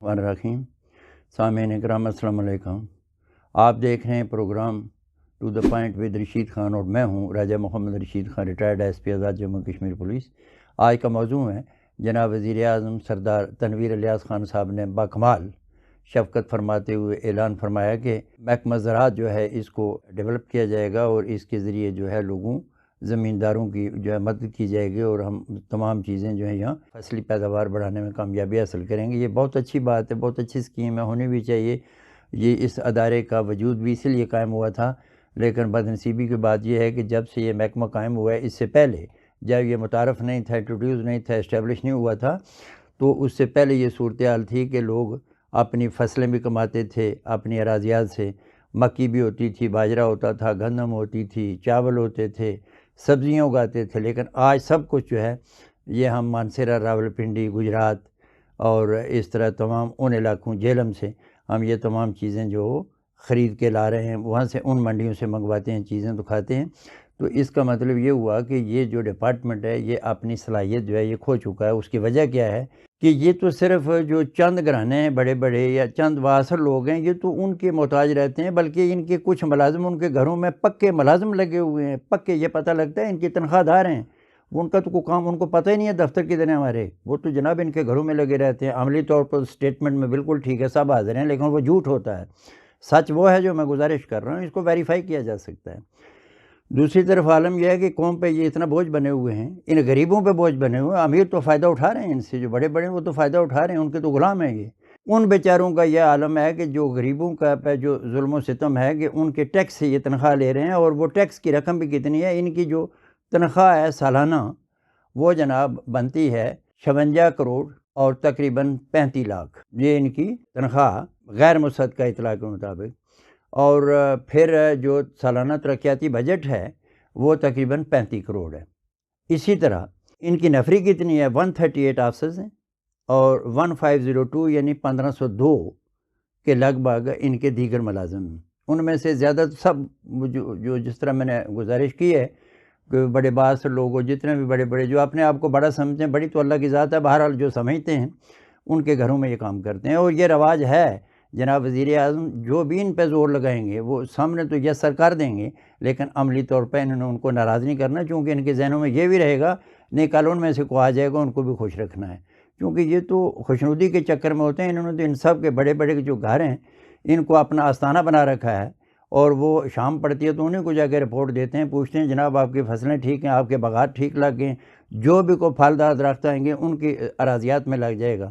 रहीम। सामीन इकराम अस्सलाम वालेकुम। आप देख रहे हैं program to the point with Rashid Khan और मैं हूं Raja Mohammad Rashid Khan, retired SP Azad Jammu Kashmir police. आज का मौजू है जनाब वज़ीर आज़म सरदार तनवीर इलियास खान साहब ने बाकमाल शफ़क़त फरमाते हुए ऐलान फरमाया कि महकमा ज़राअत जो है इसको डेवलप किया जाएगा और इसके ज़रिए जो है लोगों ज़मींदारों की जो है मदद की जाएगी और हम तमाम चीज़ें जो है यहाँ फसली पैदावार बढ़ाने में कामयाबी हासिल करेंगे। ये बहुत अच्छी बात है, बहुत अच्छी स्कीम है, होनी भी चाहिए। ये इस अदारे का वजूद भी इसीलिए कायम हुआ था, लेकिन बदनसीबी की बात यह है कि जब से ये महकमा कायम हुआ है, इससे पहले जब ये मुतारफ़ नहीं था, इंट्रोड्यूस नहीं था, इस्टेब्लिश नहीं हुआ था, तो उससे पहले ये सूरत हाल थी कि लोग अपनी फसलें भी कमाते थे अपनी अराज़ियात से। मक्की भी होती थी, बाजरा होता था, गंदम होती थी, चावल होते थे, सब्ज़ियाँ उगाते थे। लेकिन आज सब कुछ जो है ये हम मानसरा, रावलपिंडी, गुजरात और इस तरह तमाम उन इलाकों झेलम से हम ये तमाम चीज़ें जो ख़रीद के ला रहे हैं, वहाँ से उन मंडियों से मंगवाते हैं, चीज़ें तो खाते हैं। तो इसका मतलब ये हुआ कि ये जो डिपार्टमेंट है ये अपनी सलाहियत जो है ये खो चुका है। उसकी वजह क्या है कि ये तो सिर्फ़ जो चंद घराने हैं बड़े बड़े या चंद वासर लोग हैं, ये तो उनके मोहताज रहते हैं, बल्कि इनके कुछ मुलाजिम उनके घरों में पक्के मुलाजिम लगे हुए हैं। पक्के ये पता लगता है इनकी तनख्वाहदार हैं, उनका तो कोई काम उनको पता ही नहीं है दफ्तर कितने हमारे। वो तो जनाब इनके घरों में लगे रहते हैं। अमली तौर पर स्टेटमेंट में बिल्कुल ठीक है, सब हाजिर हैं, लेकिन वो झूठ होता है। सच वो है जो मैं गुजारिश कर रहा हूँ, इसको वेरीफाई किया जा सकता है। दूसरी तरफ आलम यह है कि कौम पे ये इतना बोझ बने हुए हैं, इन गरीबों पे बोझ बने हुए हैं। अमीर तो फ़ायदा उठा रहे हैं इनसे, जो बड़े बड़े हैं वो तो फ़ायदा उठा रहे हैं, उनके तो गुलाम हैं ये। उन बेचारों का यह आलम है कि जो गरीबों का पे जो जुल्म सितम है कि उनके टैक्स से ये तनख्वाह ले रहे हैं, और वो टैक्स की रकम भी कितनी है। इनकी जो तनख्वाह है सालाना वो जनाब बनती है 56 करोड़ और तकरीबन 35 लाख, ये इनकी तनख्वाह गैर मुसद्दक़ा इतला के मुताबिक। और फिर जो सालाना तरक्याती बजट है वो तकरीबन 35 करोड़ है। इसी तरह इनकी नफरी कितनी है, 138 ऑफिसर्स हैं और 1502 यानी 1502 के लगभग इनके दीगर मुलाजिम हैं। उनमें से ज़्यादा सब जो जिस तरह मैंने गुजारिश की है कि बड़े बास लोग जितने भी बड़े बड़े जो अपने आप को बड़ा समझते हैं, बड़ी तो अल्लाह की ज़ात है, बहरहाल जो समझते हैं उनके घरों में ये काम करते हैं। और ये रवाज है जनाब वज़ीर आज़म जो भी इन पे ज़ोर लगाएंगे वो सामने तो यस सरकार देंगे, लेकिन अमली तौर पे इन्होंने उनको नाराज़ नहीं करना, क्योंकि इनके जहनों में ये भी रहेगा नहीं कल उनमें से को आ जाएगा, उनको भी खुश रखना है। क्योंकि ये तो खुशनुदी के चक्कर में होते हैं। इन्होंने तो इन सब के बड़े बड़े जो घर हैं इनको अपना आस्थाना बना रखा है, और वो शाम पड़ती है तो उन्हीं को जाकर रिपोर्ट देते हैं, पूछते हैं जनाब आपकी फसलें ठीक हैं, आपके बागात ठीक लग गए, जो भी कोई फलदार दरख्त आएंगे उनकी अराजियात में लग जाएगा।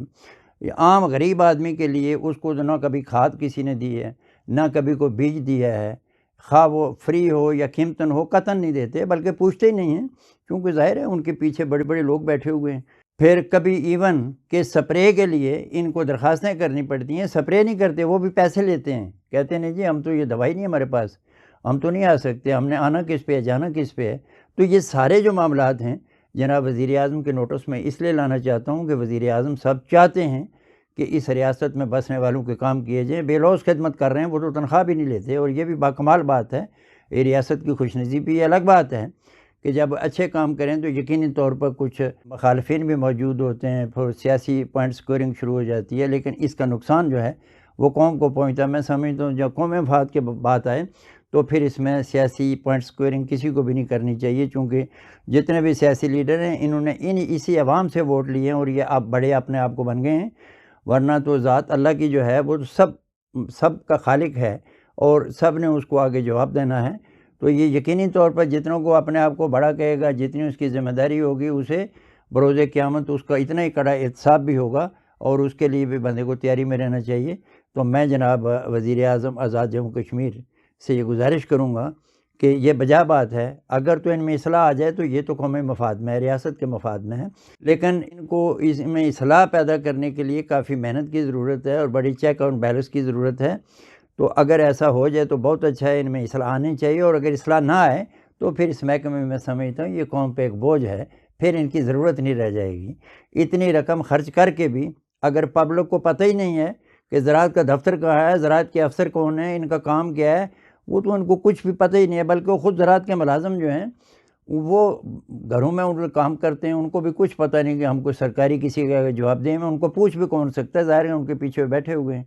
आम गरीब आदमी के लिए उसको ना कभी खाद किसी ने दी है, ना कभी कोई बीज दिया है, खा वो फ्री हो या कीमतन हो कतन नहीं देते, बल्कि पूछते ही नहीं हैं, क्योंकि ज़ाहिर है उनके पीछे बड़े बड़े लोग बैठे हुए हैं। फिर कभी इवन के स्प्रे के लिए इनको दरख्वास्तें करनी पड़ती हैं, स्प्रे नहीं करते, वो भी पैसे लेते हैं, कहते हैं नहीं जी हम तो ये दवाई नहीं हमारे पास, हम तो नहीं आ सकते, हमने आना किस पे है, जाना किस पे है। तो ये सारे जो मामलात हैं जनाब वज़ीर आज़म के नोटिस में इसलिए लाना चाहता हूँ कि वज़ीर आज़म साहब चाहते हैं कि इस रियासत में बसने वालों के काम किए जाएँ। बेलौस खिदमत कर रहे हैं, वो तो तनख्वाह भी नहीं लेते, और ये भी बाकमाल बात है। ये रियासत की खुशनसीबी अलग बात है कि जब अच्छे काम करें तो यकीनी तौर पर कुछ मुखालफिन भी मौजूद होते हैं, फिर सियासी पॉइंट स्कोरिंग शुरू हो जाती है, लेकिन इसका नुकसान जो है वो कौम को पहुँचता है। मैं समझता हूँ जब कौम मफाद की बात आए तो फिर इसमें सियासी पॉइंट स्कोरिंग किसी को भी नहीं करनी चाहिए, क्योंकि जितने भी सियासी लीडर हैं इन्होंने इसी अवाम से वोट लिए हैं और ये आप बड़े अपने आप को बन गए हैं। वरना तो ज़ात अल्लाह की जो है वो तो सब का खालिक है और सब ने उसको आगे जवाब देना है। तो ये यकीनी तौर पर जितनों को अपने आप को बड़ा कहेगा, जितनी उसकी ज़िम्मेदारी होगी, उसे बरोज़े क़यामत उसका इतना ही कड़ा एहतसाब भी होगा, और उसके लिए भी बंदे को तैयारी में रहना चाहिए। तो मैं जनाब वज़ीर आज़म आज़ाद जम्मू कश्मीर से ये गुजारिश करूँगा कि ये बजा बात है, अगर तो इनमें इस्लाह आ जाए तो ये तो कौमी मफाद में है, रियासत के मफाद में है, लेकिन इनको इसमें इस्लाह पैदा करने के लिए काफ़ी मेहनत की ज़रूरत है और बड़ी चेक और बैलेंस की ज़रूरत है। तो अगर ऐसा हो जाए तो बहुत अच्छा है, इनमें इस्लाह आनी चाहिए। और अगर इस्लाह ना आए तो फिर इस महकमे में मैं समझता हूँ ये कौम पे एक बोझ है, फिर इनकी ज़रूरत नहीं रह जाएगी। इतनी रकम खर्च करके भी अगर पब्लिक को पता ही नहीं है कि ज़राअत का दफ्तर कहाँ है, ज़राअत के अफसर कौन है, इनका काम क्या है, वो तो उनको कुछ भी पता ही नहीं है, बल्कि वो ख़ुद ज़राअत के मुलाज़म जो हैं وہ گھروں میں ان کام کرتے ہیں، ان کو بھی کچھ پتہ نہیں کہ ہم کو سرکاری کسی کا جواب دیں، ان کو پوچھ بھی کون سکتا ہے، ظاہر ہے ان کے پیچھے بیٹھے ہوئے ہیں۔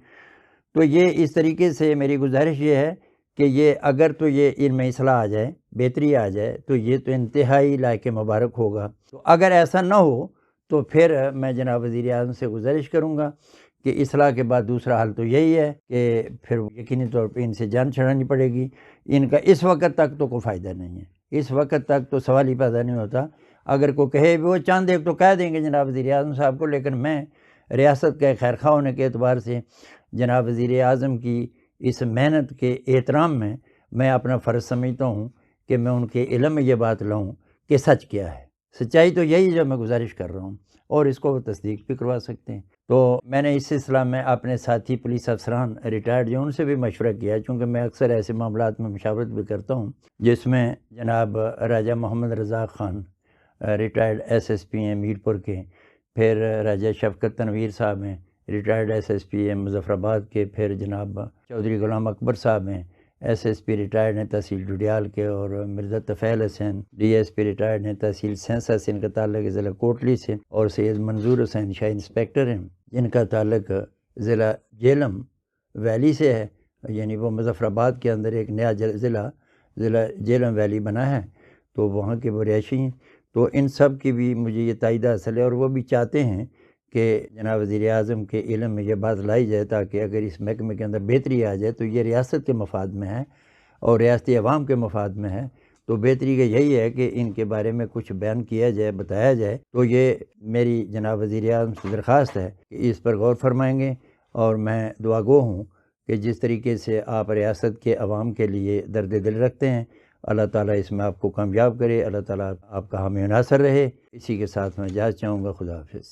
تو یہ اس طریقے سے میری گزارش یہ ہے کہ یہ اگر تو یہ ان میں اصلاح آ جائے، بہتری آ جائے، تو یہ تو انتہائی لائق مبارک ہوگا۔ تو اگر ایسا نہ ہو تو پھر میں جناب وزیر اعظم سے گزارش کروں گا کہ اصلاح کے بعد دوسرا حل تو یہی ہے کہ پھر یقینی طور پہ ان سے جان چھڑانی پڑے گی۔ ان کا اس وقت تک تو کوئی فائدہ نہیں ہے، اس وقت تک تو سوال ہی پیدا نہیں ہوتا۔ اگر کوئی کہے وہ چاند ایک تو کہہ دیں گے جناب وزیر اعظم صاحب کو، لیکن میں ریاست کے خیر خواہ ہونے کے اعتبار سے جناب وزیر اعظم کی اس محنت کے احترام میں اپنا فرض سمجھتا ہوں کہ میں ان کے علم میں یہ بات لاؤں کہ سچ کیا ہے۔ سچائی تو یہی جو میں گزارش کر رہا ہوں، اور اس کو وہ تصدیق بھی کروا سکتے ہیں۔ تو میں نے اس سلسلہ میں اپنے ساتھی پولیس افسران ریٹائرڈ جو ان سے بھی مشورہ کیا، چونکہ میں اکثر ایسے معاملات میں مشاورت بھی کرتا ہوں، جس میں جناب Raja Muhammad Raza Khan retired S S P ہیں میرپور کے، پھر راجہ شفقت تنویر صاحب ہیں ریٹائرڈ ایس ایس پی ہیں مظفر آباد کے، پھر جناب چودھری غلام اکبر صاحب ہیں ایس ایس پی ریٹائرڈ ہیں تحصیل ڈڈیال کے، اور مرزا طفیل حسین ڈی ایس پی ریٹائرڈ ہیں تحصیل سینسا سے، ان کا تعلق ضلع کوٹلی سے، اور سید منظور حسین شاہ انسپیکٹر ہیں جن کا تعلق ضلع جہلم ویلی سے ہے، یعنی وہ مظفر آباد کے اندر ایک نیا ضلع جہلم ویلی بنا ہے، تو وہاں کے وہ رہائشی ہیں۔ تو ان سب کی بھی مجھے یہ تائید حاصل ہے، اور وہ بھی چاہتے ہیں کہ جناب وزیر اعظم کے علم میں یہ بات لائی جائے تاکہ اگر اس محکمے کے اندر بہتری آ جائے تو یہ ریاست کے مفاد میں ہے اور ریاستی عوام کے مفاد میں ہے۔ تو بہتری کا یہی ہے کہ ان کے بارے میں کچھ بیان کیا جائے، بتایا جائے۔ تو یہ میری جناب وزیر اعظم سے درخواست ہے کہ اس پر غور فرمائیں گے، اور میں دعا گو ہوں کہ جس طریقے سے آپ ریاست کے عوام کے لیے درد دل رکھتے ہیں، اللہ تعالیٰ اس میں آپ کو کامیاب کرے، اللہ تعالیٰ آپ کا حامی و ناصر رہے۔ اسی کے ساتھ میں اجازت چاہوں گا، خدا حافظ۔